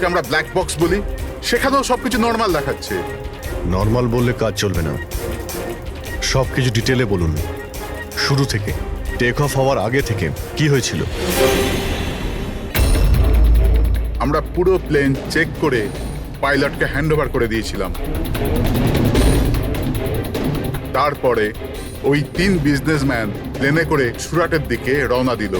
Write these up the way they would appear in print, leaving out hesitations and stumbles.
যেটাকে আমরা black box বলি, সেখানেও সবকিছু নর্মাল দেখাচ্ছে। নর্মাল বললে কাজ চলবে না, সবকিছু ডিটেলে বলুন। শুরু থেকে, টেক অফ হওয়ার আগে থেকে কি হয়েছিল? আমরা পুরো প্লেন চেক করে পাইলটকে হ্যান্ডওভার করে দিয়েছিলাম। তারপরে ওই 3 বিজনেসম্যান প্লেনে করে সুরাটের দিকে রওনা দিল।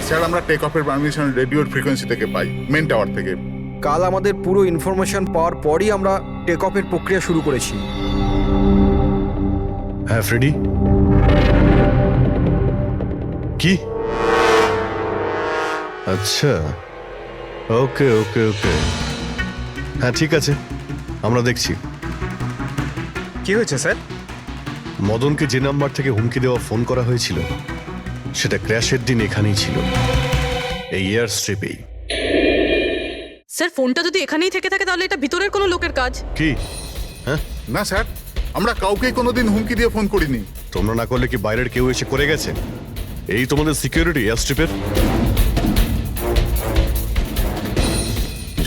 স্যার, আমরা টেক অফের পারমিশন রেডিওর ফ্রিকোয়েন্সি থেকে পাই, মেন টাওয়ার থেকে। কাল আমাদের পুরো ইনফরমেশন পাওয়ার পরই আমরা টেক অফের প্রক্রিয়া শুরু করেছি। হ্যাঁ ফ্রেডি, কি? আচ্ছা, ওকে ওকে ওকে, হ্যাঁ ঠিক আছে, আমরা দেখছি। কি হয়েছে স্যার? মদনকে যে নাম্বার থেকে হুমকি দেওয়া ফোন করা হয়েছিল, সেটা ক্র্যাশের দিন এখানেই ছিল, এই এয়ার স্ট্রিপেই। স্যার, ফোনটা যদি এখানেই থেকে থাকে তাহলে এটা ভিতরের কোনো লোকের কাজ। কি? হ্যাঁ, না স্যার, আমরা কাউকেই কোনোদিন হুমকি দিয়ে ফোন করিনি। তোমরা না করলে কি বাইরের কেউ এসে করে গেছে? এই তোমাদের সিকিউরিটি এয়ার স্ট্রিপের?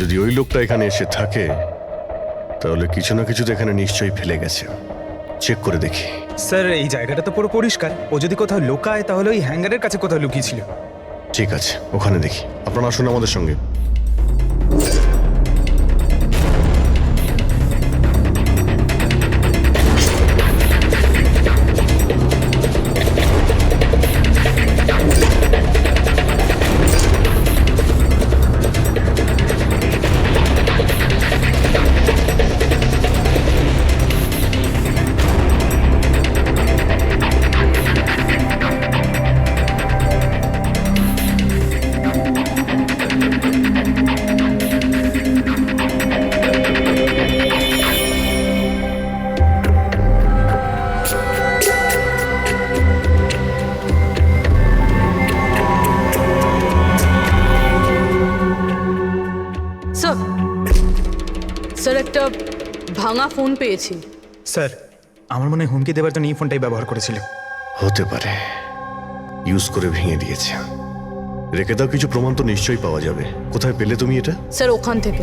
যদি ওই লোকটা এখানে এসে থাকে, তাহলে কিছু না কিছু তো এখানে নিশ্চয়ই ফেলে গেছে। চেক করে দেখি। স্যার, এই জায়গাটা তো পুরো পরিষ্কার। ও যদি কোথাও লুকায় তাহলে ওই হ্যাঙ্গারের কাছে কোথাও লুকিয়েছিল। ঠিক আছে, ওখানে দেখি। আপনারা আসুন আমাদের সঙ্গে। স্যার, স্যার একটা ভাঙা ফোন পেয়েছি। স্যার, আমার মনে হয় হুমকি দেওয়ার জন্য এই ফোনটাই ব্যবহার করেছিল। হতে পারে, ইউজ করে ভেঙে দিয়েছে। রেখে দাও, কিছু প্রমাণ তো নিশ্চয়ই পাওয়া যাবে। কোথায় পেলে তুমি এটা? স্যার, ওখান থেকে।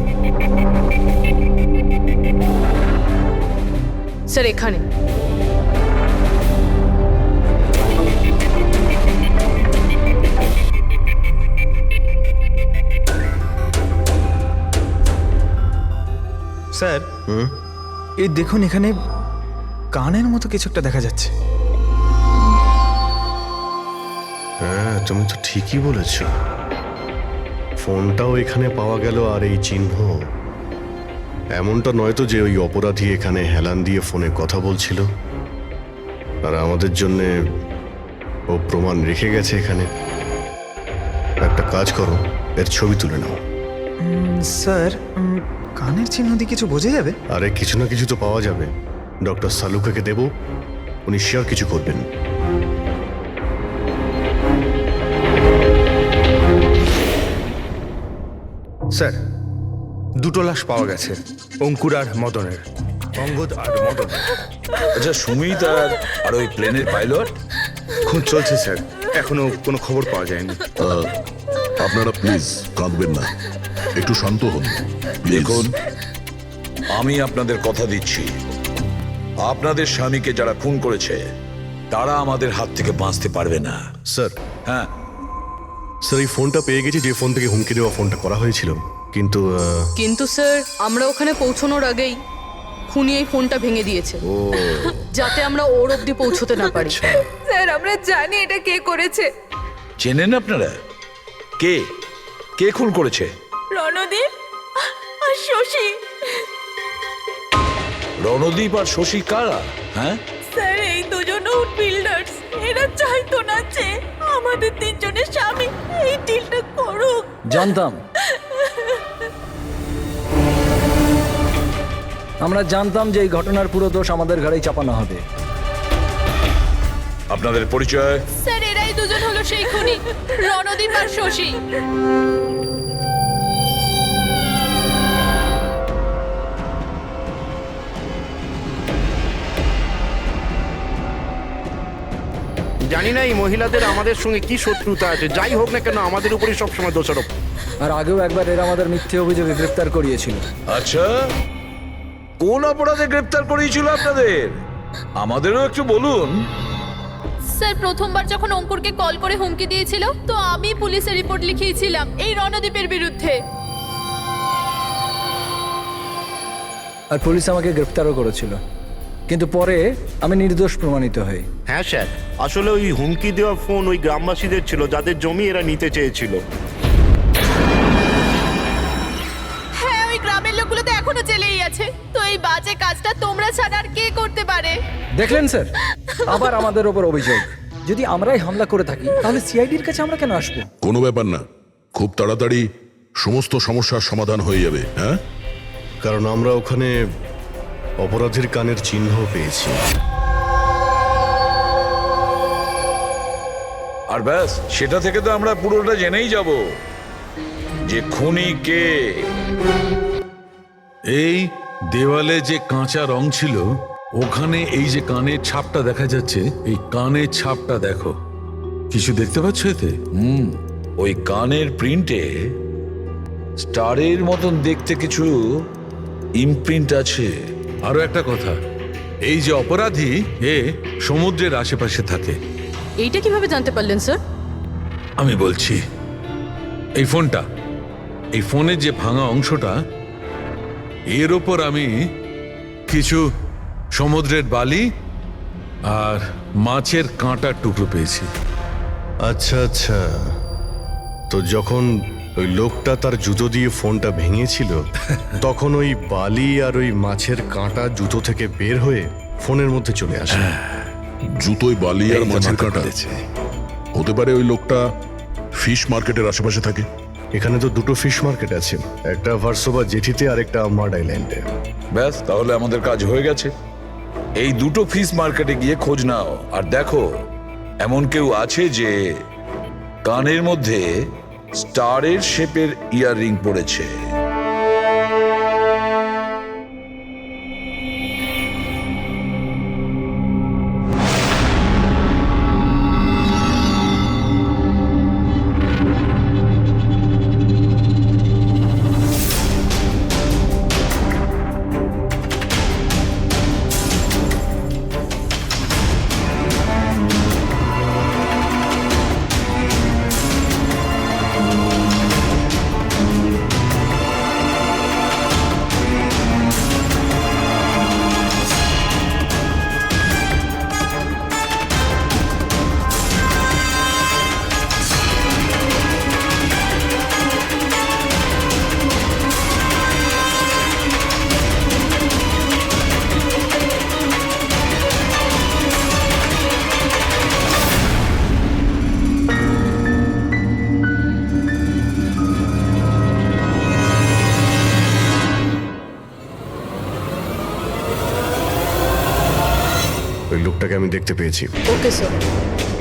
স্যার, এখানে। স্যার, এই দেখুন, এখানে কানের মতো কিছু একটা দেখা যাচ্ছে। হ্যাঁ, তুমি তো ঠিকই বলেছ। ফোনটাও এখানে পাওয়া গেল, আর এই চিহ্ন। এমনটা নয় তো যে ওই অপরাধী এখানে হেলান দিয়ে ফোনে কথা বলছিল, আর আমাদের জন্যে ও প্রমাণ রেখে গেছে এখানে। একটা কাজ করো, এর ছবি তুলে নাও। স্যার, কানের চিহ্ন দিয়ে কিছু বোঝা যাবে? আরে কিছু না কিছু তো পাওয়া যাবে। ডক্টর সালুকাকে দেব, উনি শিওর কিছু করবেন। স্যার, 2টো লাশ পাওয়া গেছে, অঙ্কুর আর মদনের। অঙ্গদ আর মদন। আচ্ছা, সুমিত আর ওই প্লেনের পাইলট? খুঁজ চলছে স্যার, এখনো কোনো খবর পাওয়া যায়নি। আপনারা প্লিজ কাঁদবেন না, একটু শান্ত হন। দেখুন, আমি আপনাদের কথা দিচ্ছি, আপনাদের স্বামীকে যারা খুন করেছে তারা আমাদের হাত থেকে বাঁচতে পারবে না। স্যার, হ্যাঁ স্যার এই ফোনটা পেয়ে গেছি, যে ফোন থেকে হুমকি দেওয়া ফোনটা করা হয়েছিল। কিন্তু স্যার, আমরা ওখানে পৌঁছানোর আগেই খুনি এই ফোনটা ভেঙে দিয়েছে, যাতে আমরা ওর অবধি পৌঁছতে না পারি। স্যার, আমরা জানি এটা কে করেছে। চেনেন আপনারা? কে কে খুন করেছে? রণদীপ আর শশী। রণদীপ আর শশী কারা? হ্যাঁ স্যার, এই দুজন বিল্ডার্স। এরা চাইতো না যে আমাদের 3 জনের স্বামী এই ডিলটা করুক। জানতাম। আমরা জানতাম যে এই ঘটনার পুরো দোষ আমাদের ঘাড়েই চাপানো হবে। আপনাদের পরিচয়? স্যার এরাই দুজন হলো সেই খুনি, রণদীপ আর শশী। জানি না এই মহিলাদের আমাদের সঙ্গে কি শত্রুতা আছে, যাই হোক না কেন আমাদের উপরই সবসময় দোষারোপ। আর আগেও একবার এরা আমাদের মিথ্যে অভিযোগে গ্রেপ্তার করিয়েছিল। আচ্ছা, কোন অপরাধে গ্রেপ্তার করিয়েছিল আপনাদের? আমাদেরও একটু বলুন। স্যার প্রথমবার যখন অঙ্কুরকে কল করে হুমকি দিয়েছিল, তো আমি পুলিশে রিপোর্ট লিখিয়েছিলাম এই রণদীপের বিরুদ্ধে। আর পুলিশ আমাকে গ্রেপ্তারও করেছিল, কিন্তু পরে আমি নির্দোষ প্রমাণিত হই। হ্যাঁ স্যার, আসলে ওই হুমকি দেওয়া ফোন ওই গ্রামবাসীদের ছিল যাদের জমি এরা নিতে চেয়েছিল। হ্যাঁ, ওই গ্রামের লোকগুলো তো এখনো জেলেই আছে। তো এই বাজে কাজটা তোমরা ছাড়া আর কে করতে পারে? দেখলেন স্যার, আবার আমাদের ওপর অভিযোগ। যদি আমরাই হামলা করে থাকি তাহলে সিআইডির কাছে আমরা কেন আসবো? কোনো ব্যাপার না, খুব তাড়াতাড়ি সমস্ত সমস্যার সমাধান হয়ে যাবে। হ্যাঁ, কারণ আমরা ওখানে অপরাধীর কানের চিহ্ন পেয়েছি। আর ব্যাস, সেটা থেকে তো আমরা পুরোটা জেনেই যাব যে খুনি কে। এই দেওয়ালে যে কাঁচা রং ছিল, ওখানে এই যে কানের ছাপটা দেখা যাচ্ছে, এই কানের ছাপটা দেখো। কিছু দেখতে পাচ্ছ এতে? ওই কানের প্রিন্টে স্টারের মতন দেখতে কিছু ইমপ্রিন্ট আছে। আরো একটা কথা, এই যে অপরাধী, এ সমুদ্রের আশেপাশে থাকে। এইটা কিভাবে জানতে পারলেন স্যার? আমি বলছি, এই ফোনটা, এই ফোনের যে ভাঙা অংশটা, এর ওপর আমি কিছু সমুদ্রের বালি আর মাছের কাঁটার টুকরো পেয়েছি। আচ্ছা আচ্ছা, তো যখন ওই লোকটা তার জুতো দিয়ে ফোনটা ভেঙেছিল তখন ওই বালি আর ওই মাছের কাঁটা জুতো থেকে বের হয়ে ফোনের মধ্যে চলে আসে। জুতোয় বালি আর মাছের কাঁটা। হতে পারে ওই লোকটা ফিশ মার্কেটের আশেপাশে থাকে। এখানে তো দুটো ফিশ মার্কেট আছে, একটা ভার্সোবা জেটিতে আর একটা মার্ড আইল্যান্ডে। ব্যাস, তাহলে আমাদের কাজ হয়ে গেছে। এই দুটো ফিশ মার্কেটে গিয়ে খোঁজ নাও, আর দেখো এমন কেউ আছে যে কানের মধ্যে স্টারের শেপের ইয়াররিং পড়েছে। ওই লোকটাকে আমি দেখতে পেয়েছি। Okay sir.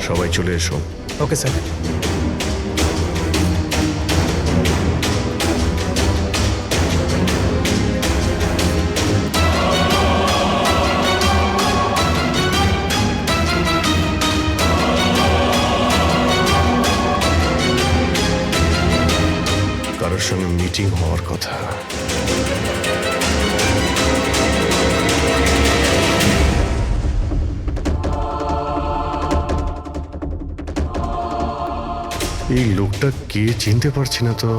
সবাই চলে এসো। Okay sir. কারোর সঙ্গে মিটিং হওয়ার কথা। এই লোকটা কে চিনতে পারছি না তো।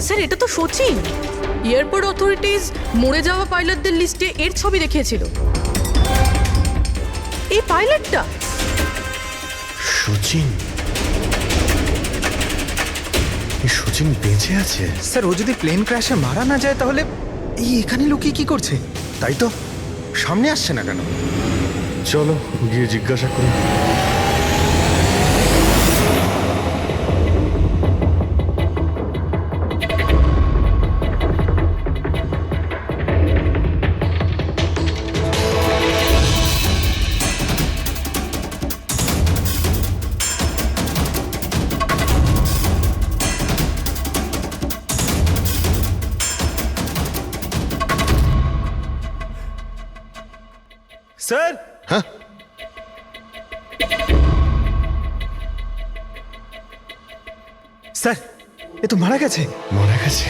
স্যার এটা তো সচিন। এয়ারপোর্ট অথরিটিজ মরে যাওয়া পাইলটদের লিস্টে এর ছবি দেখিয়েছিল। এই পাইলটটা সচিন। এই সচিন বেঁচে আছে? স্যার, ও যদি প্লেন ক্র্যাশে মারা না যায় তাহলে এই এখানে লুকিয়ে কি করছে? তাই তো, সামনে আসছে না কেন? চলো গিয়ে জিজ্ঞাসা করি। স্যার হ্যাঁ স্যার এ তো মারা গেছে। মারা গেছে?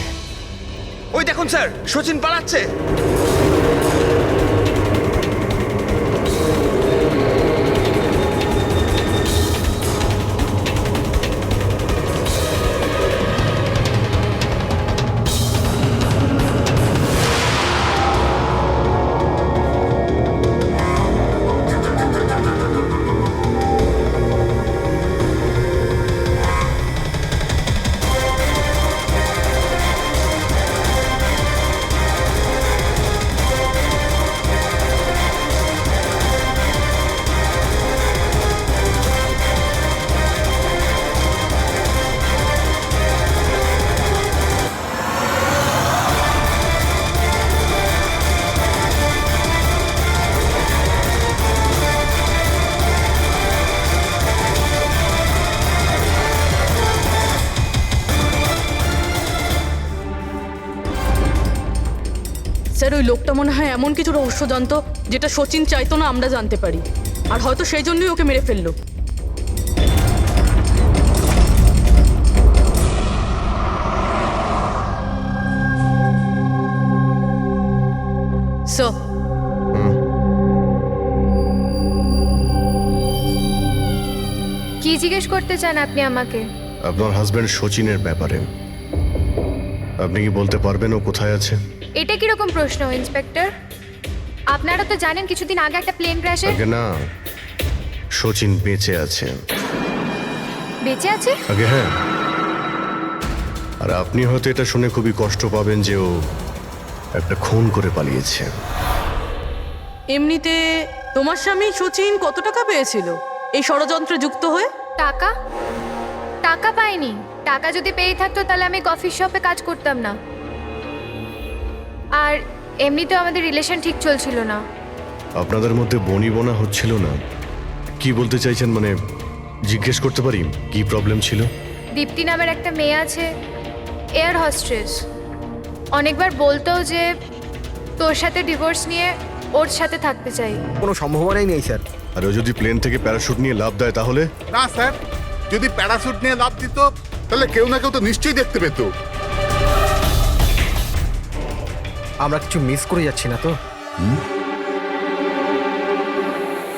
ওই দেখুন স্যার, সচিন পালাচ্ছে। স্যার ওই লোকটা মনে হয় এমন কিছু রহস্য জানতো যেটা সচিন চাইতো না আমরা জানতে পারি, আর হয়তো সেই জন্যই ওকে মেরে ফেললো। স্যার, কি জিজ্ঞেস করতে চান আপনি আমাকে? আপনার হাজবেন্ড সচিনের ব্যাপারে আপনি কি বলতে পারবেন ও কোথায় আছে? এটা কিরকম প্রশ্ন ইন্সপেক্টর? আপনারা তো জানেন কিছুদিন আগে একটা প্লেন ক্র্যাশে আগে না, সচিন বেঁচে আছে। বেঁচে আছে? আগে হ্যাঁ। আর আপনি হয়তো এটা শুনে খুবই কষ্ট পাবেন যে ও একটা খুন করে পালিয়েছে। এমনিতে তোমার স্বামী সচিন কত টাকা পেয়েছিল এই ষড়যন্ত্রে যুক্ত হয়ে? টাকা? টাকা পাইনি। টাকা যদি পেয়ে থাকতো তাহলে আমি কফি শপে কাজ করতাম না। আর এমনিতেও আমাদের রিলেশন ঠিক চলছিল না। আপনাদের মধ্যে বনিবনা হচ্ছিল না? কি বলতে চাইছেন, মানে জিজ্ঞেস করতে পারি কি প্রবলেম ছিল? দীপ্তি নামের একটা মেয়ে আছে, এয়ার হস্ট্রেস। অনেকবার বলতো যে তোর সাথে ডিভোর্স নিয়ে ওর সাথে থাকতে চাই। কোনো সম্ভাবনাই নেই স্যার। আর ও যদি প্লেন থেকে প্যারাশুট নিয়ে লাফ দেয় তাহলে? না স্যার, যদি প্যারাশুট নিয়ে লাভ দিত তাহলে কেউ না কেউ তো নিশ্চয়ই দেখতে পেত। আমরা কিছু মিস করে যাচ্ছি না তো?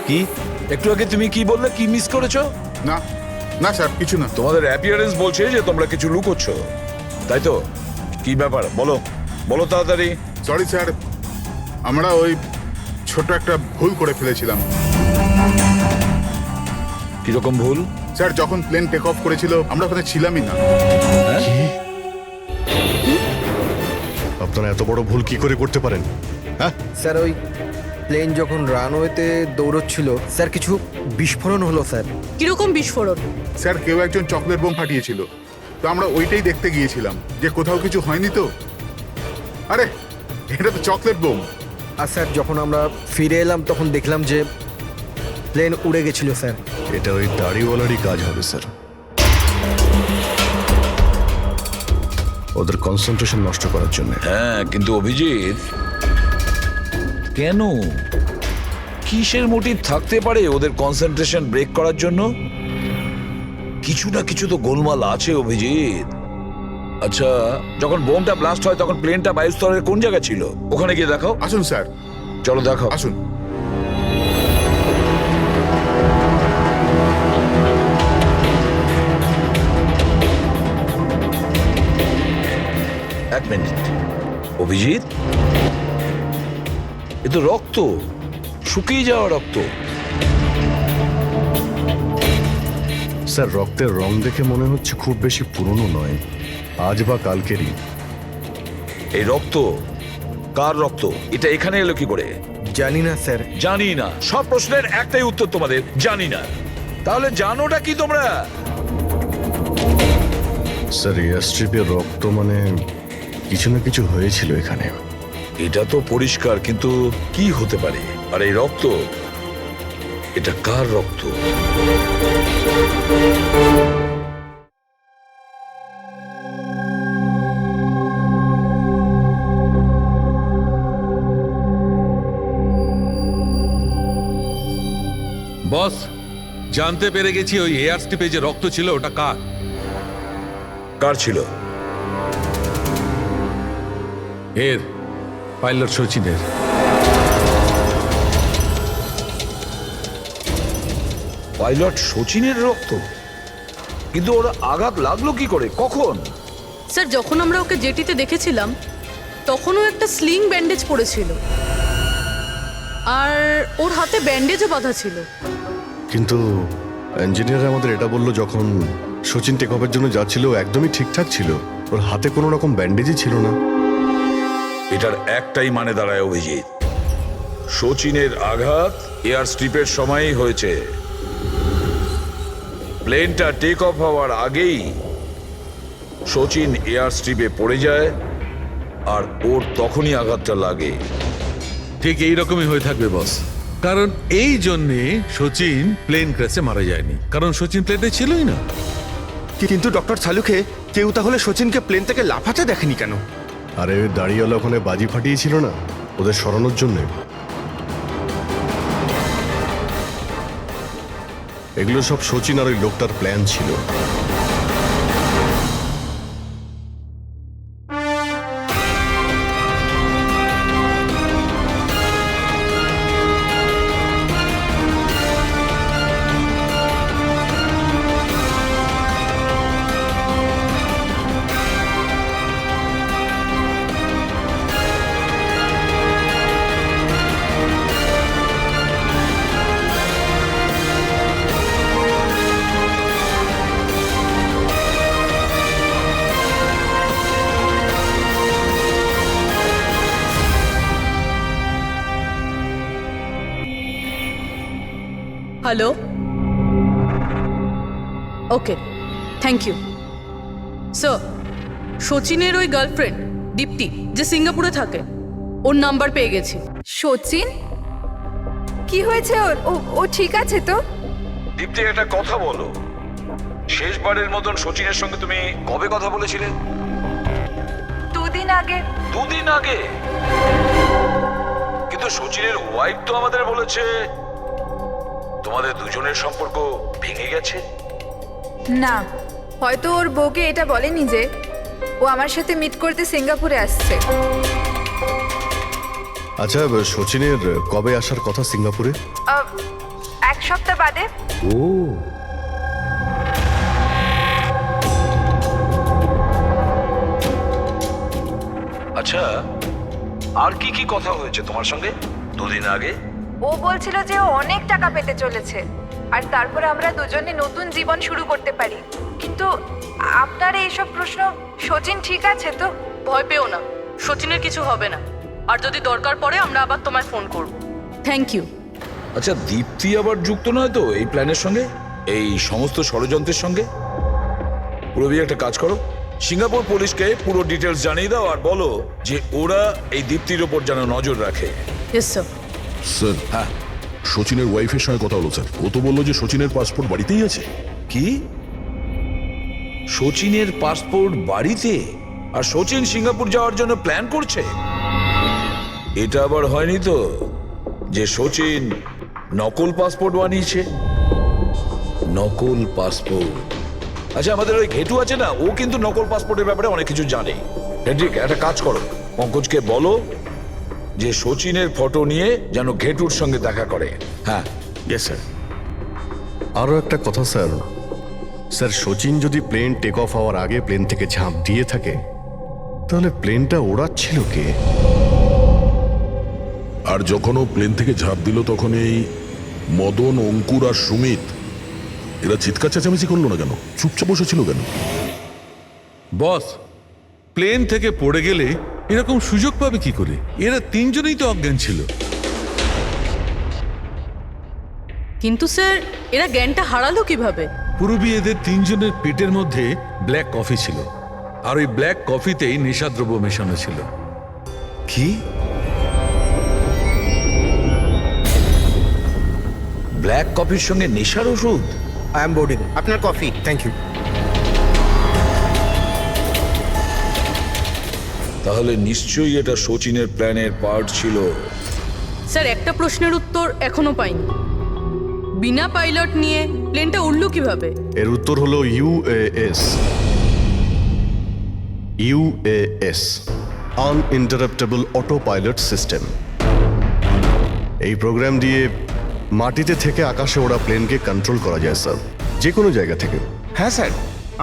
কি একটু আগে তুমি কি বললে? কি মিস করেছো? না না স্যার, কিছু না। তোমাদের অ্যাপিয়ারেন্স বলছে যে তোমরা কিছু লুকোচ্ছ, তাই তো? কি ব্যাপার বলো, বলো তাড়াতাড়ি। সরি স্যার, আমরা ওই ছোট একটা ভুল করে ফেলেছিলাম। কিরকম ভুল? স্যার, যখন প্লেন টেক অফ করেছিল আমরা ওখানে ছিলামই না। আপনারা এত বড় ভুল কি করে করতে পারেন? হ্যাঁ স্যার, ওই প্লেন যখন রানওয়েতে দৌড়চ্ছিল স্যার কিছু বিস্ফোরণ হলো স্যার। কিরকম বিস্ফোরণ? স্যার, কেউ একজন চকলেট বোম ফাটিয়েছিল, তো আমরা ওইটাই দেখতে গিয়েছিলাম যে কোথাও কিছু হয়নি তো। আরে এটা তো চকলেট বোম। আর স্যার যখন আমরা ফিরে এলাম তখন দেখলাম যে প্লেন উড়ে গেছিল স্যার। এটা ওই দাড়িওয়ালারই কাজ হবে স্যার। ওদের কনসেন্ট্রেশন নষ্ট করার জন্য। হ্যাঁ, কিন্তু অভিজিৎ, কেন? কিসের মোটিভ থাকতে পারে ওদের কনসেন্ট্রেশন ব্রেক করার জন্য? কিছু না কিছু তো গোলমাল আছে অভিজিৎ। আচ্ছা, যখন বোমটা ব্লাস্ট হয় তখন প্লেনটা বায়ুস্তরের কোন জায়গায় ছিল? ওখানে গিয়ে দেখাও। আসুন স্যার। চলো দেখাও। আসুন। এক মিনিট অভিজিৎ, এ তো রক্ত, শুকিয়ে যাওয়া রক্ত। স্যার, রক্তের রং দেখে মনে হচ্ছে খুব বেশি পুরনো নয়, আজ বা কালকেরই। এই রক্ত কার রক্ত? এটা এখানে এলো কি করে? জানি না স্যার। জানি না? সব প্রশ্নের একটাই উত্তর তোমাদের, জানি না। তাহলে জানোটা কি তোমরা? স্যার, এয়ার স্ট্রিপের রক্ত মানে কিছু না কিছু হয়েছিল এখানে। এটা তো পরিষ্কার, কিন্তু কি হতে পারে? আর এই রক্ত, এটা কার রক্ত? জানতে পেরে গেছি ওই এয়ার স্ট্রিপে যে রক্ত ছিল ওটা কার। কার ছিল? এর পাইলট সচিনের। পাইলট সচিনের রক্ত? কিন্তু ওরা আঘাত লাগলো কি করে, কখন? স্যার যখন আমরা ওকে জেটিতে দেখেছিলাম তখনও একটা স্লিং ব্যান্ডেজ পড়েছিল, আর ওর হাতে ব্যান্ডেজও বাঁধা ছিল। কিন্তু ইঞ্জিনিয়ার আমাদের এটা বললো যখন সচিন টেক অফের জন্য যাচ্ছিল ও একদমই ঠিকঠাক ছিল, ওর হাতে কোনো রকম ব্যান্ডেজই ছিল না। এটার একটাই মানে দাঁড়ায় অভিজিৎ, সচিনের আঘাত এয়ার স্ট্রিপের সময়ই হয়েছে। প্লেনটা টেক অফ হওয়ার আগেই সচিন এয়ার স্ট্রিপে পড়ে যায় আর ওর তখনই আঘাতটা লাগে। ঠিক এই রকমই হয়ে থাকবে বস, কারণ এই জন্যে সচিন প্লেন ক্র্যাশে মারা যায়নি, কারণ সচিন প্লেনে ছিলই না। কিন্তু ডক্টর সালুখে কেউ তাহলে সচিনকে প্লেন থেকে লাফাতে দেখেনি কেন? আরে ওই দাঁড়িয়েওয়ালা ওখানে বাজি ফাটিয়েছিল না ওদের সরানোর জন্যে। এগুলো সব সচিন আর ওই লোকটার প্ল্যান ছিল। Hello, okay, thank you sir. সচিনের ওই গার্লফ্রেন্ড দীপ্তি যে সিঙ্গাপুরে থাকে, ওর নাম্বার পেয়ে গেছি। সচিন কি হয়েছে ওর? ও ঠিক আছে তো? দীপ্তি একটা কথা বলো, শেষবারের মতন সচিনের সঙ্গে তুমি কবে কথা বলেছিলে? 2 দিন আগে। 2 দিন আগে? কিন্তু সচিনের ওয়াইফ তো আমাদের বলেছে তোমাদের দুজনের সম্পর্ক ভেঙে গেছে। না, হয়তো ওর বউকে এটা বলেনি যে ও আমার সাথে মিট করতে সিঙ্গাপুরে আসছে। আচ্ছা, সচিনের কবে আসার কথা সিঙ্গাপুরে? 1 সপ্তাহ বাদে। ও, আচ্ছা, আর কি কি কথা হয়েছে তোমার সঙ্গে 2 দিন আগে? ও বলছিল যে ও অনেক টাকা পেতে চলেছে আর তারপর আমরা দুজনে নতুন জীবন শুরু করতে পারি। কিন্তু আপনার এইসব প্রশ্ন, সচিন ঠিক আছে তো? ভয় পেও না, সচিনের কিছু হবে না, আর যদি দরকার পড়ে আমরা আবার তোমায় ফোন করব। Thank you. আচ্ছা, দীপ্তি আবার যুক্ত নয় তো এই প্ল্যানের সঙ্গে, এই সমস্ত ষড়যন্ত্রের সঙ্গে? পুরবি একটা কাজ করো, সিঙ্গাপুর পুলিশকে পুরো ডিটেলস জানিয়ে দাও আর বলো যে ওরা এই দীপ্তির ওপর যেন নজর রাখে। Yes sir. স্যার, হ্যাঁ, সচিনের ওয়াইফের সঙ্গে কথা হলো স্যার। ও তো বললো যে সচিনের পাসপোর্ট বাড়িতেই আছে। কি? সচিনের পাসপোর্ট বাড়িতে? আর সচিন সিঙ্গাপুর যাওয়ার জন্য প্ল্যান করছে? এটা আবার হয়নি তো যে সচিন নকল পাসপোর্ট বানিয়েছে? নকল পাসপোর্ট? আচ্ছা, আমাদের ওই ঘেটু আছে না, ও কিন্তু নকল পাসপোর্টের ব্যাপারে অনেক কিছু জানে। হেড্রিক, একটা কাজ করো, পঙ্কজকে বলো যে সচিনের ফটো নিয়ে যেন ঘেটুর সঙ্গে দেখা করে। হ্যাঁ। Yes sir. আরও একটা কথা স্যার, সচিন যদি প্লেন টেক অফ হওয়ার আগে প্লেন থেকে ঝাঁপ দিয়ে থাকে তাহলে প্লেনটা ওড়াচ্ছিল কে? আর যখন ও প্লেন থেকে ঝাঁপ দিল তখন এই মদন, অঙ্কুর আর সুমিত এরা চিৎকার চেঁচামেচি করলো না কেন? চুপচাপ বসেছিল কেন? বস, প্লেন থেকে পড়ে গেলে এরকম সুযোগ পাবে কি করে? এরা 3 জনেই তো অজ্ঞান ছিল। কিন্তু স্যার, এরা জ্ঞানটা হারালো কিভাবে? পুরবী এদের 3 জনের পেটের মধ্যে ব্ল্যাক কফি ছিল, আর ওই ব্ল্যাক কফিতেই নেশাদ্রব্য মেশানো ছিল। কি? ব্ল্যাক কফির সঙ্গে নেশার ওষুধ? I am boarding. আপনার কফি। Thank you. তাহলে নিশ্চয়ই এটা সচিনের প্ল্যানের পার্ট ছিল। স্যার, একটা প্রশ্নের উত্তর এখনো পাইনি। বিনা পাইলট নিয়ে প্লেনটা উড়লো কিভাবে? এর উত্তর হলো UAS. UAS, আনইন্টারাপ্টেবল auto pilot system. এই প্রোগ্রাম দিয়ে মাটিতে থেকে আকাশে ওড়া প্লেনকে কন্ট্রোল করা যায় স্যার, যে কোনো জায়গা থেকে। হ্যাঁ স্যার,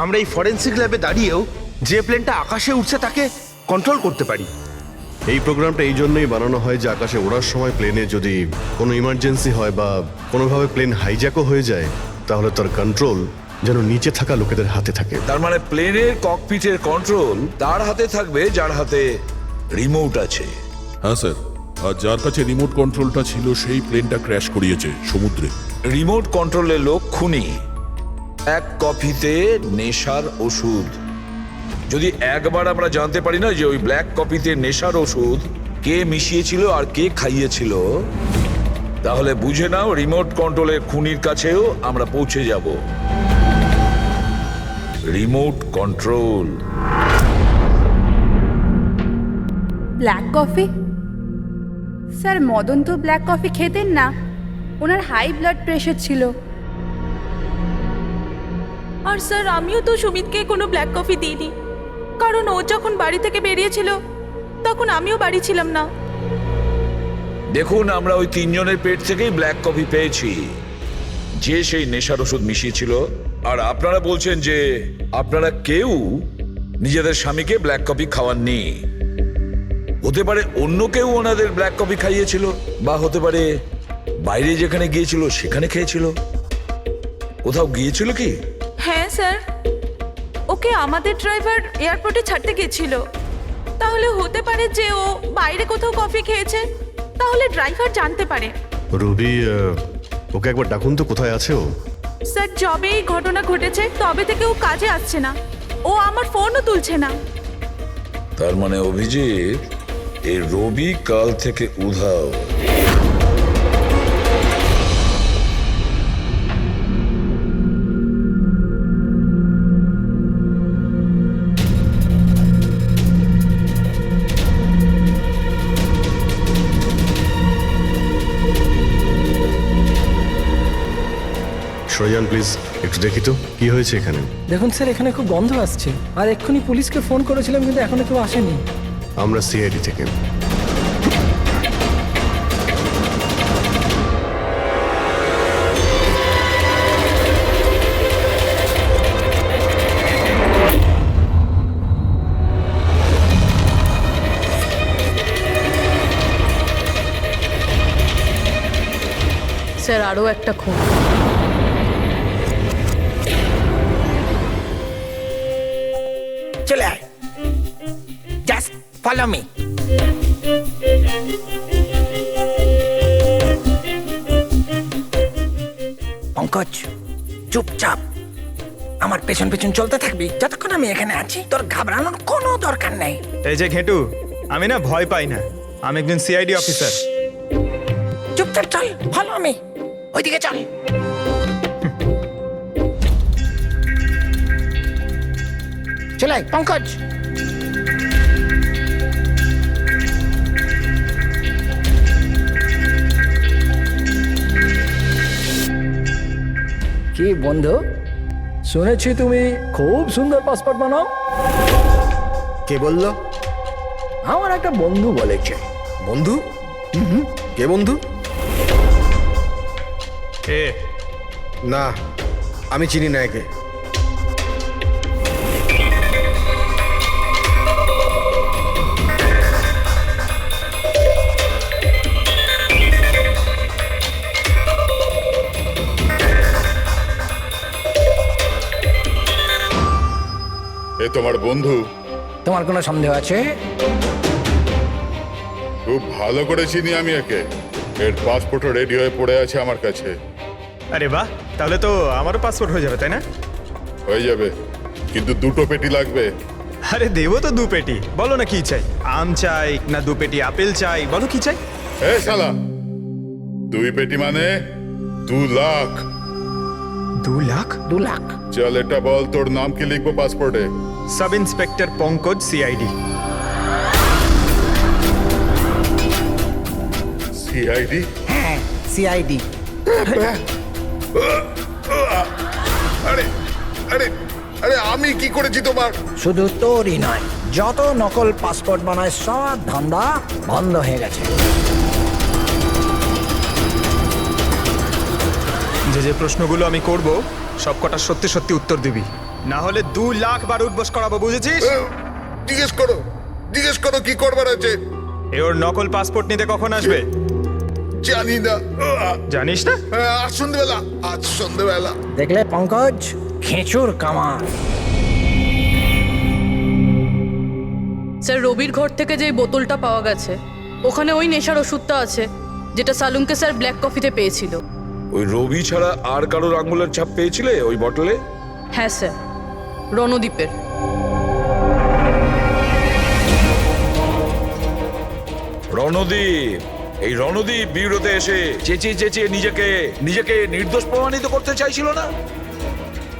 আমরা এই ফরেন্সিক ল্যাবে দাঁড়িয়েও যে প্লেনটা আকাশে উঠছে তাকে কন্ট্রোল করতে পারি। এই প্রোগ্রামটা এই জন্যই বানানো হয় যে আকাশে ওড়ার সময় প্লেনে যদি কোনো ইমার্জেন্সি হয় বা কোনোভাবে প্লেন হাইজ্যাকও হয়ে যায়, তাহলে তার কন্ট্রোল যেন নিচে থাকা লোকেদের হাতে থাকে। তার মানে প্লেনের ককপিটের কন্ট্রোল তার হাতে থাকবে যার হাতে রিমোট আছে। হ্যাঁ স্যার, আর যার কাছে রিমোট কন্ট্রোলটা ছিল সেই প্লেনটা ক্র্যাশ করিয়েছে সমুদ্রে। রিমোট কন্ট্রোলের লোক খুনি। এক কপিতে নেশার ওষুধ। যদি একবার আমরা জানতে পারি না যে ওই ব্ল্যাক কপিতে নেশার ওষুধ কে মিশিয়েছিল আর কে খাইয়েছিল, তাহলে বুঝে নাও রিমোট কন্ট্রোলের খুনির কাছেও আমরা পৌঁছে যাব। Remote control. Black coffee? Sir Madan তো ব্ল্যাক কফি খেতেন না, ওনার হাই ব্লাড প্রেশার ছিল। আর স্যার আমিও তো সুমিতকে কোনো ব্ল্যাক কফি দিইনি, কারণ ও যখন বাড়ি থেকে বেরিয়েছিল তখন আমিও বাড়ি ছিলাম না। দেখুন, আমরা ওই তিনজনের পেট থেকেই ব্ল্যাক কফি পেয়েছি, যে সেই নেশার ওষুধ মিশিয়েছিল। আর আপনারা বলছেন যে আপনারা কেউ নিজেদের স্বামীকে ব্ল্যাক কফি খাওয়াননি। হতে পারে অন্য কেউ ওনাদের ব্ল্যাক কফি খাইয়েছিল, বা হতে পারে বাইরে যেখানে গিয়েছিল সেখানে খেয়েছিল। কোথাও গিয়েছিল কি? হ্যাঁ স্যার, ওকে আমাদের ড্রাইভার এয়ারপোর্টে ছাড়তে গেছিল। তাহলে হতে পারে যে ও বাইরে কোথাও কফি খেয়েছে, তাহলে ড্রাইভার জানতে পারে। রবি, ওকে একবার ডাকুন তো, কোথায় আছে ও? স্যার যবে এই ঘটনা ঘটেছে তবে থেকে ও কাজে আসছে না, ও আমার ফোনও তুলছে না। তার মানে অভিজিৎ, এই রবি কাল থেকে উধাও। সরজান প্লিজ একটু দেখি তো কি হয়েছে এখানে। দেখুন স্যার, এখানে খুব গন্ধ আসছে, আর এক্ষুনি পুলিশকে ফোন করেছিলাম কিন্তু এখনো কেউ আসেনি। আমরা সিআইডি থেকে। স্যার আরও একটা খুন। চলে আয়, জাস্ট ফলো মি। পঙ্কজ, চুপচাপ আমার পেছন পেছন চলতে থাকবি যতক্ষণ আমি এখানে আছি। তোর ঘাবড়ানোর কোনো দরকার নেই। এই যে ঘেটু, আমি না ভয় পাই না, আমি একজন সিআইডি অফিসার। চুপচাপ চল, ফলো মি। ওইদিকে চল। চলে আয় পঙ্কজ। কি বন্ধু, শুনেছি তুমি খুব সুন্দর পাসপোর্ট বানাও। কে বললো? আমার একটা বন্ধু বলেছে। বন্ধু? কে বন্ধু? এ না, আমি চিনি না একে। এ তোমার বন্ধু? তোমার কোনো সন্দেহ আছে? খুব ভালো করে চিনি আমি একে। এর পাসপোর্টও রেডি হয়ে পড়ে আছে আমার কাছে। আরে বাহ, তাহলে তো আমারও পাসপোর্ট হয়ে যাবে, তাই না? হয়ে যাবে, কিন্তু দুটো পেটি লাগবে। আরে দেবো তো 2 পেটি। বলো না কি চাই, আম চাই না 2 পেটি আপেল চাই, বলো কি চাই। এ শালা, 2 পেটি মানে 2 লাখ। 2 লাখ? 2 লাখ? চল এটা বল, তোর নাম কি লিখবো পাসপোর্টে? Sub inspector Pankaj, CID. CID? হ্যাঁ, সিআইডি। আরে আরে আরে আমি কি করেছি তোমার? শুধু তোরই নয়, যত নকল পাসপোর্ট বানায় সব ধান্দা বন্ধ হয়ে গেছে। যে যে প্রশ্নগুলো আমি করব সব কটা সত্যি সত্যি উত্তর দিবি, না হলে 2 লাখ বার উঠবস করাবো, বুঝেছিস? জিজ্ঞেস করো কি করবার আছে। এ ওর নকল পাসপোর্ট নিতে কখন আসবে? জানি না। জানিস না? আজ সন্ধ্যেবেলা। দেখলে পঙ্কজ, খেঁচুর কামাল। স্যার, রবির ঘর থেকে যে বোতলটা পাওয়া গেছে ওখানে ওই নেশার ওষুধটা আছে যেটা সালুমকে স্যার ব্ল্যাক কফিতে পেয়েছিল। ওই রবি ছাড়া আর কারোর আঙ্গুলের ছাপ পেয়েছিলে ওই বটলে? হ্যাঁ স্যার, রণদ্বীপের। রণদীপ, এই রণদীপ বিউরোতে এসে চেঁচিয়ে চেঁচিয়ে নিজেকে নির্দোষ প্রমাণিত করতে চাইছিল না?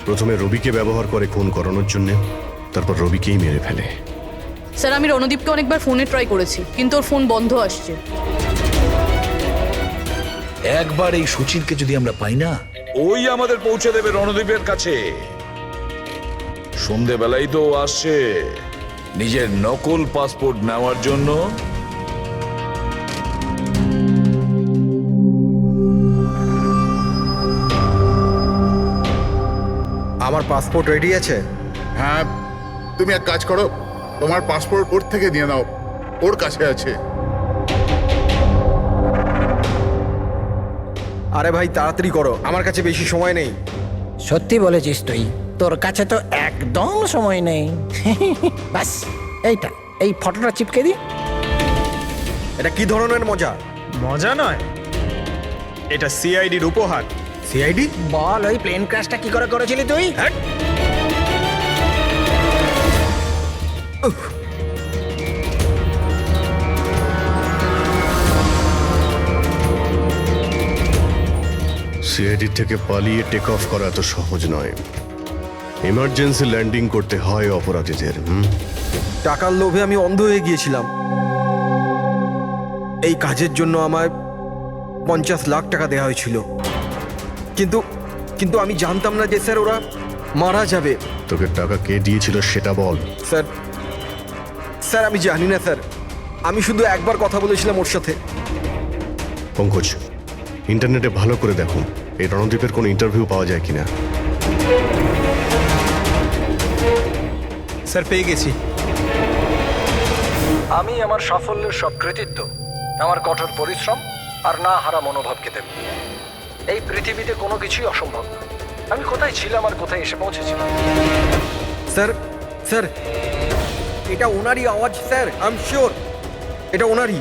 প্রথমে রবিকে ব্যবহার করে খুন করানোর জন্য, তারপর রবিকেই মেরে ফেলে। স্যার, আমি রণদীপকে অনেকবার ফোনে ট্রাই করেছি কিন্তু ওর ফোন বন্ধ আসছে। একবার এই সুচিরকে যদি আমরা পাই না, ওই আমাদের পৌঁছে দেবে রণদীপের কাছে। সন্ধেবেলাই তো ও আসছে নিজের নকল পাসপোর্ট নেওয়ার জন্য। আমার পাসপোর্ট রেডি আছে? হ্যাঁ, তুমি এক কাজ করো, তোমার পাসপোর্ট ওর থেকে নিয়ে নাও, ওর কাছে আছে। আরে ভাই তাড়াতাড়ি করো, আমার কাছে বেশি সময় নেই। সত্যি বলেছিস তুই, তোর কাছে তো একদম সময় নেই। বাস এইটা, এই ফটোটা চিপকে দি। এটা কি ধরনের মজা? মজা নয়, এটা সিআইডির উপহার। সিআইডি? বল, ওই প্লেন ক্র্যাশটা কি করে করেছিলি তুই? সিআইডি থেকে পালিয়ে টেক অফ করা এত সহজ নয়। এমার্জেন্সি ল্যান্ডিং করতে হয় অপরাধীদের। টাকার লোভে আমি অন্ধ হয়ে গিয়েছিলাম। এই কাজের জন্য আমায় 50 লাখ টাকা দেওয়া হয়েছিল, কিন্তু আমি জানতাম না যে স্যার ওরা মারা যাবে। তোকে টাকা কে দিয়েছিল সেটা বল। স্যার আমি জানি না স্যার, আমি শুধু একবার কথা বলেছিলাম ওর সাথে। পঙ্কজ, ইন্টারনেটে ভালো করে দেখুন এই রণদীপের কোনো ইন্টারভিউ পাওয়া যায় কিনা। স্যার, পেয়ে গেছি। আমি আমার সাফল্যের সব কৃতিত্ব আমার কঠোর পরিশ্রম আর না হারা মনোভাবকে দেব। এই পৃথিবীতে কোনো কিছুই অসম্ভব না। আমি কোথায় ছিলাম আর কোথায় এসে পৌঁছেছিলাম। স্যার এটা ওনারই আওয়াজ স্যার, আই এম শিওর এটা ওনারই।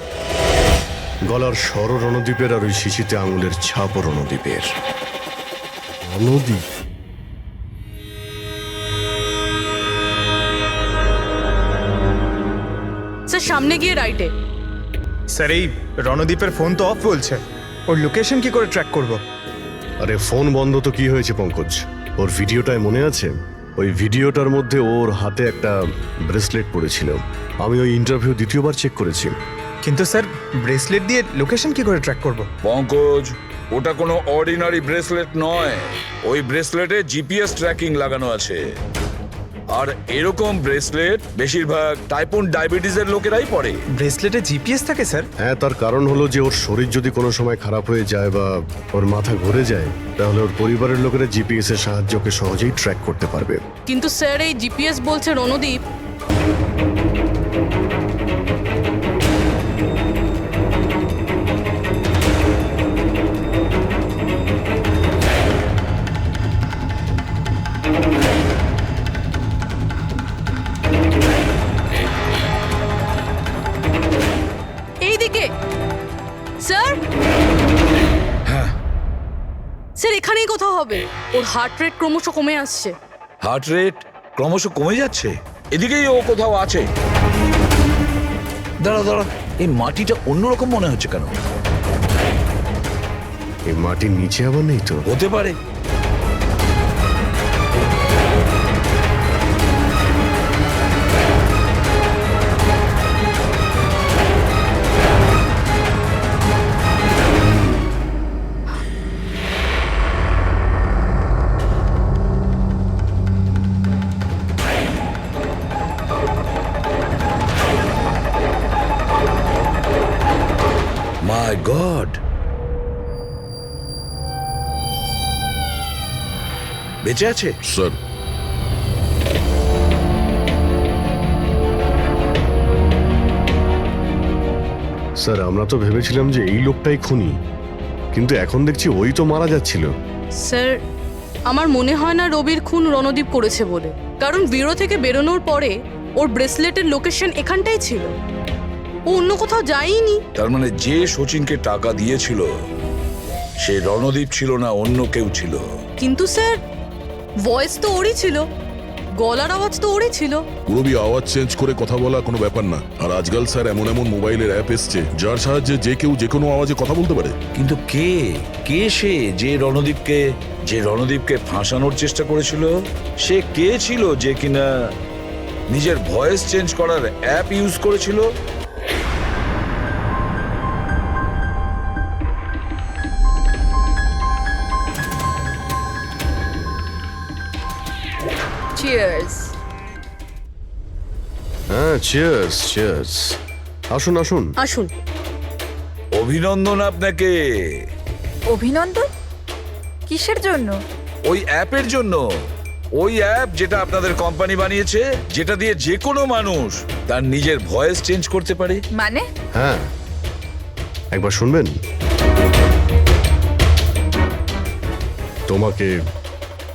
গলার স্বর রণদ্বীপের আর ওই শিশিতে আঙুলের ছাপও রণদ্বীপের। রণদ্বীপ? স্যার, সামনে গিয়ে রাইটে। স্যার, এই রণদীপের ফোন তো অফ বলছে, ওর লোকেশন কি করে ট্র্যাক করব? আরে ফোন বন্ধ তো কি হয়েছে পঙ্কজ, ওর ভিডিওটায় মনে আছে? ওই ভিডিওটার মধ্যে ওর হাতে একটা ব্রেসলেট পড়েছিল। আমি ওই ইন্টারভিউ দ্বিতীয়বার চেক করেছি। কিন্তু স্যার, ব্রেসলেট দিয়ে লোকেশন কি করে ট্র্যাক করব? পঙ্কজ, ওটা কোনো অর্ডিনারি ব্রেসলেট নয়। ওই ব্রেসলেটে জিপিএস ট্র্যাকিং লাগানো আছে। আর এরকম ব্রেসলেট বেশিরভাগ টাইপ 1 ডায়াবেটিসের লোকেরাই পরে। ব্রেসলেটে জিপিএস থাকে স্যার? হ্যাঁ, তার কারণ হলো যে ওর শরীর যদি কোনো সময় খারাপ হয়ে যায় বা ওর মাথা ঘুরে যায়, তাহলে ওর পরিবারের লোকেরা জিপিএস এর সাহায্যকে সহজেই ট্র্যাক করতে পারবে। কিন্তু স্যার, এই জিপিএস বলছে রণদীপ। এইদিকে স্যার। স্যার, এখানেই কোথাও হবে। ওর হার্ট রেট ক্রমশ কমে আসছে। হার্ট রেট ক্রমশ কমে যাচ্ছে? এদিকেই ও কোথাও আছে। দাঁড়া, এই মাটিটা অন্যরকম মনে হচ্ছে কেন? এই মাটির নিচে আবার নেই তো? হতে পারে। গড, বেঁচে আছে? স্যার, স্যার আমরা তো ভেবেছিলাম যে এই লোকটাই খুনি, কিন্তু এখন দেখছি ওই তো মারা যাচ্ছিল। স্যার আমার মনে হয় না রবির খুন রণদীপ করেছে বলে, কারণ ব্যুরো থেকে বেরোনোর পরে ওর ব্রেসলেটের লোকেশন এখানটাই ছিল, ও অন্য কোথাও যায়নি। তার মানে যে শচীনকে টাকা দিয়েছিল সে রণদীপ ছিল না, অন্য কেউ ছিল। কিন্তু স্যার ভয়েস তো ওরই ছিল, গলার আওয়াজ তো ওরই ছিল। পুরবি আওয়াজ চেঞ্জ করে কথা বলা কোনো ব্যাপার না। আর আজকাল স্যার এমন এমন মোবাইলের অ্যাপ এসছে যার সাহায্যে যে কেউ যে কোনো আওয়াজে কথা বলতে পারে। কিন্তু কে কে সে যে রণদীপকে ফাঁসানোর চেষ্টা করেছিল? সে কে ছিল যে কিনা নিজের ভয়েস চেঞ্জ করার অ্যাপ ইউজ করেছিল? চিয়ার্স। হ্যাঁ, চিয়ার্স চিয়ার্স। আসুন আসুন আসুন। অভিনন্দন আপনাকে। অভিনন্দন? কিসের জন্য? ওই অ্যাপের জন্য। ওই অ্যাপ যেটা আপনাদের কোম্পানি বানিয়েছে, যেটা দিয়ে যে কোনো মানুষ তার নিজের ভয়েস চেঞ্জ করতে পারে। মানে? হ্যাঁ, একবার শুনবেন? তোমাকে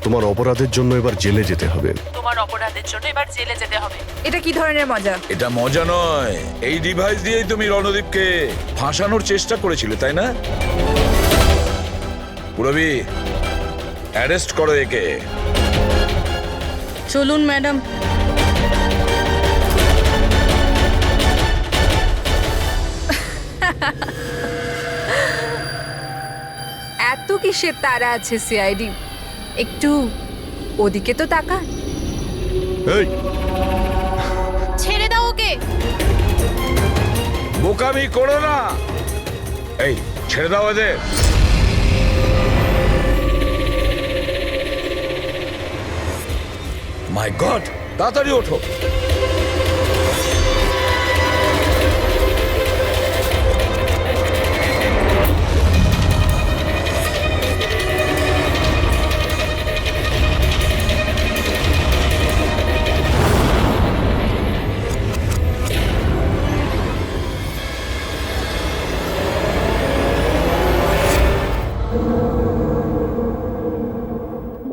তোমার অপরাধের জন্য এবার জেলে যেতে হবে। তোমার অপরাধের জন্য এবার জেলে যেতে হবে? এটা কি ধরনের মজা? এটা মজা নয়। এই ডিভাইস দিয়েই তুমি রণদীপকে ফাঁসানোর চেষ্টা করেছিলে, তাই না? পুরবি, অ্যারেস্ট করো একে। চলুন ম্যাডাম। এত কিসের তারা আছে সিআইডি? একটু ওদিকে তো তাকান। এই ছেড়ে দাও ওকে। বোকামি করো না। এই ছেড়ে দাও এদের। মাই গড, তাড়াতাড়ি ওঠো।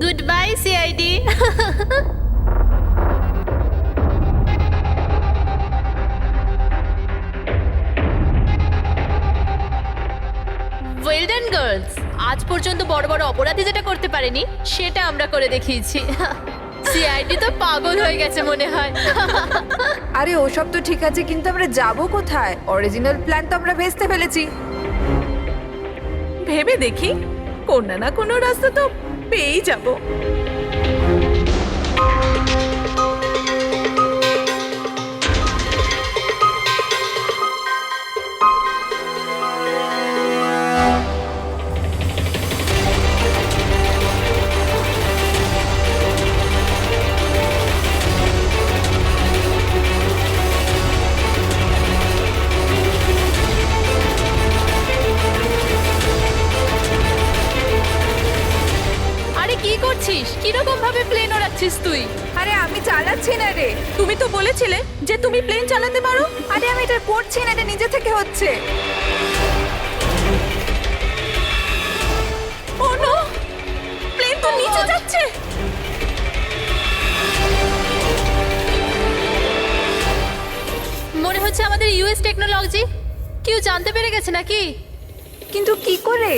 Good bye CID. Well done girls. আজ পর্যন্ত বড় বড় অপরাধী যেটা করতে পারেনি সেটা আমরা করে দেখিয়েছি। সিআইডি তো পাগল হয়ে গেছে মনে হয়। আরে ওসব তো ঠিক আছে, কিন্তু আমরা যাব কোথায়? অরিজিনাল প্ল্যান তো আমরা ভেস্তে ফেলেছি। ভেবে দেখি, কোনো না কোনো রাস্তা তো পেয়েই যাব। কিরকম ভাবে প্লেন ওড়াচ্ছিস তুই? আরে আমি চালাচ্ছি না রে। তুমি তো বলেছিলে যে তুমি প্লেন চালাতে পারো। আরে আমি এটা করছি না, এটা নিজে থেকে হচ্ছে। ও নো, প্লেন তো নিচে যাচ্ছে। মনে হচ্ছে আমাদের ইউএস টেকনোলজি কেউ জানতে পেরে গেছে নাকি? কিন্তু কি করে?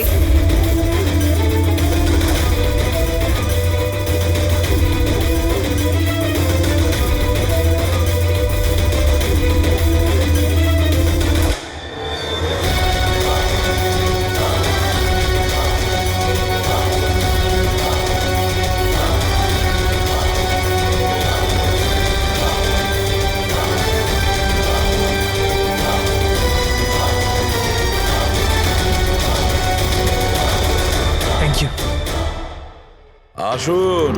আসুন।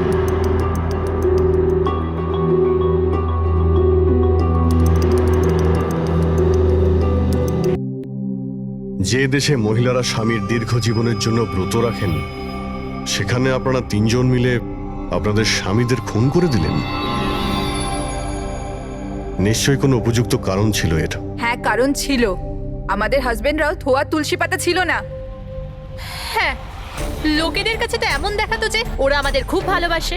যে দেশে মহিলারা স্বামীর দীর্ঘ জীবনের জন্য ব্রত রাখেন, সেখানে আপনারা তিনজন মিলে আপনাদের স্বামীদের খুন করে দিলেন। নিশ্চয়ই কোনো উপযুক্ত কারণ ছিল এর। হ্যাঁ, কারণ ছিল। আমাদের হাজবেন্ডরাও ধোয়া তুলসী পাতা ছিল না। হ্যাঁ, লোকেদের কাছে তো এমন দেখাতো যে ওরা আমাদের খুব ভালোবাসে,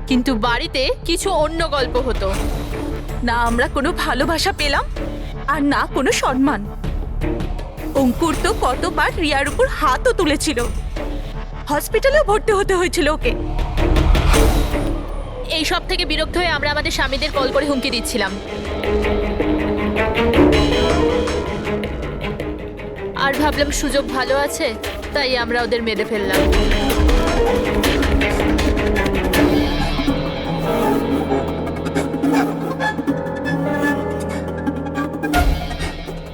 কিন্তু বাড়িতে কিছু অন্য গল্প হতো। না আমরা কোনো ভালোবাসা পেলাম, আর না কোনো সম্মান। অঙ্কুর তো কতবার রিয়ার উপর হাতও তুলেছিল, হসপিটালেও ভর্তি হতে হয়েছিল ওকে। এই সব থেকে বিরক্ত হয়ে আমরা আমাদের স্বামীদের কল করে হুমকি দিচ্ছিলাম, আর ভাবলাম সুযোগ ভালো আছে, তাই আমরা ওদের মেরে ফেললাম।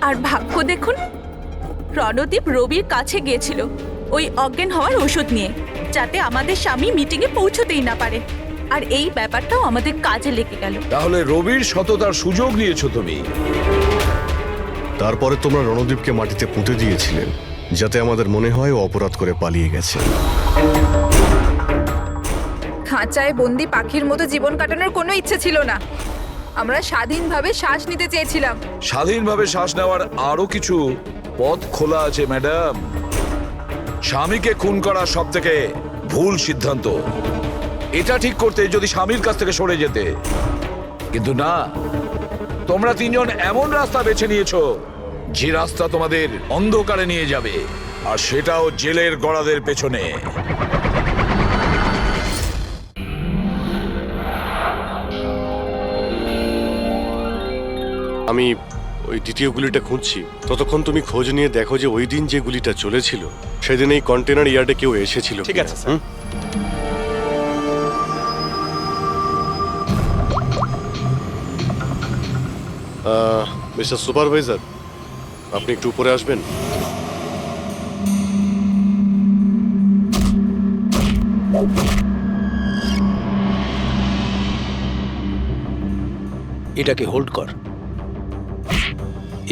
আর ভাগ্য দেখুন, রণদীপ রবির কাছে গিয়েছিল ওই অজ্ঞান হওয়ার ওষুধ নিয়ে, যাতে আমাদের স্বামী মিটিংয়ে পৌঁছতেই না পারে। আর এই ব্যাপারটাও আমাদের কাজে লেগে গেল। তাহলে রবির সততার সুযোগ নিয়েছো তুমি। তারপরে তোমরা রণদীপকে মাটিতে পুঁতে দিয়েছিলেন, যাতে আমাদের মনে হয় ও অপরাধ করে পালিয়ে গেছে। খাঁচায় বন্দি পাখির মতো জীবন কাটানোর কোনো ইচ্ছে ছিল না। আমরা স্বাধীনভাবে শ্বাস নিতে চেয়েছিলাম। স্বাধীনভাবে শ্বাস নেওয়ার আরো কিছু পথ খোলা আছে ম্যাডাম। স্বামীকে খুন করা সব থেকে ভুল সিদ্ধান্ত। এটা ঠিক করতে যদি স্বামীর কাছ থেকে সরে যেতে, কিন্তু না, তোমরা তিনজন এমন রাস্তা বেছে নিয়েছো যে রাস্তা তোমাদের অন্ধকারে নিয়ে যাবে, আর সেটাও জেলের গড়াদের পেছনে। আমি ওই দ্বিতীয় গুলিটা খুঁজছি, ততক্ষণ তুমি খোঁজ নিয়ে দেখো যে ওই দিন যে গুলিটা চলেছিল সেদিন এই কন্টেনার ইয়ার্ডে কেউ এসেছিল। ঠিক আছে স্যার। মিস্টার সুপারভাইজার, আপনি একটু উপরে আসবেন। এটাকে হোল্ড কর।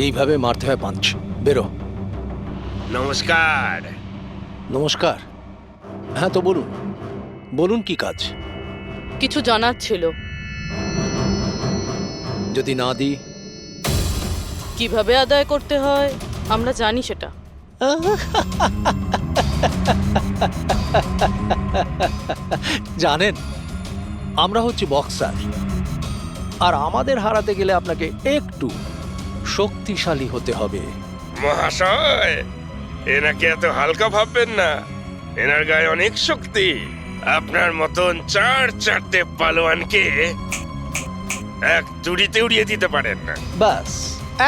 এইভাবে মারতে হয় পাঞ্চ। বেরো। নমস্কার। নমস্কার। হ্যাঁ, তো বলুন, বলুন কি কাজ? কিছু জানার ছিল। যদি না দিই? কিভাবে আদায় করতে হয় আমরা জানি সেটা। জানেন, আমরা হচ্ছি বক্সার, আর আমাদের হারাতে গেলে আপনাকে একটু শক্তিশালী হতে হবে। মহাশয়, এনাকে এত হালকা ভাববেন না। এনার গায়ে অনেক শক্তি। আপনার মতন চারটে পালোয়ানকে এক তুড়িতে উড়িয়ে দিতে পারেন না। ব্যাস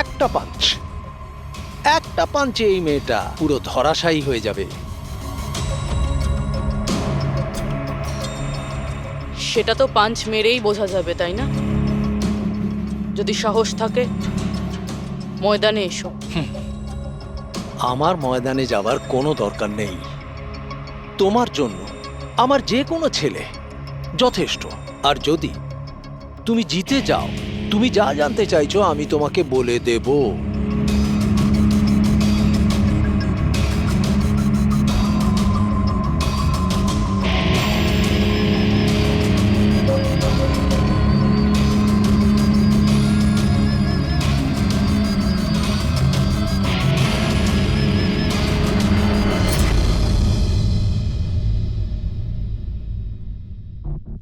একটা পাঞ্চে এই মেয়েটা পুরো ধরাশায়ী হয়ে যাবে। সেটা তো পাঞ্চ মেরেই বোঝা যাবে, তাই না? যদি সাহস থাকে ময়দানে এসো। আমার ময়দানে যাবার কোনো দরকার নেই। তোমার জন্য আমার যে কোনো ছেলে যথেষ্ট। আর যদি তুমি জিতে যাও, তুমি যা জানতে চাইছো আমি তোমাকে বলে দেব।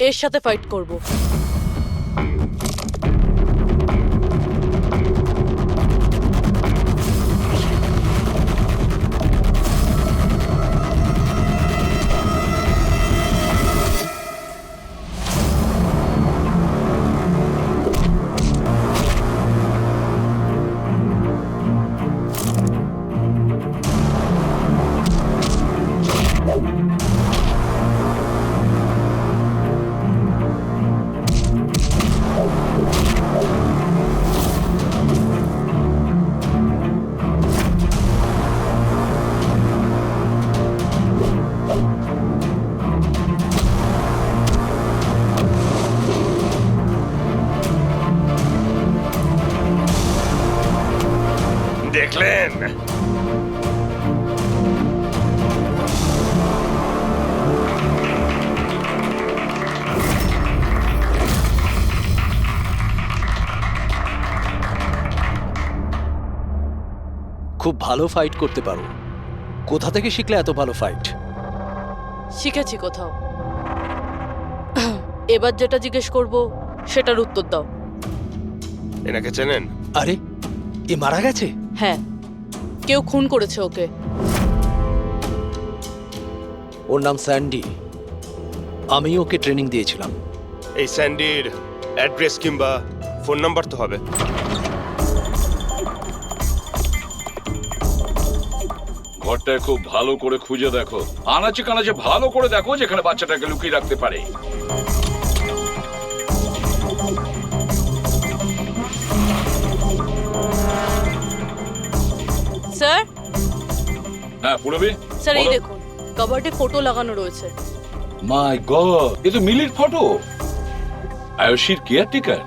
এর সাথে ফাইট করব। দেখলেন, খুব ভালো ফাইট করতে পারো। কোথা থেকে শিখলে এত ভালো ফাইট? শিখেছি কোথাও। এবার যেটা জিজ্ঞেস করব সেটার উত্তর দাও। এনাকে চেনেন? আরে এ মারা গেছে? হ্যাঁ, কেউ খুন করেছে ওকে। ওর নাম স্যান্ডি। আমি ওকে ট্রেনিং দিয়েছিলাম। এই স্যান্ডির অ্যাড্রেস কিংবা ফোন নাম্বার তো হবে। ঘরটায় খুব ভালো করে খুঁজে দেখো, আনাচে কানাচে ভালো করে দেখো যেখানে বাচ্চাটাকে লুকিয়ে রাখতে পারে। স্যার, হ্যাঁ পুরবি, স্যার এই দেখুন, কাবার্ডে ফটো লাগানো রয়েছে। মাই গড, এ তো মিলির ফটো। আয়ুষীর কেয়ারটেকার।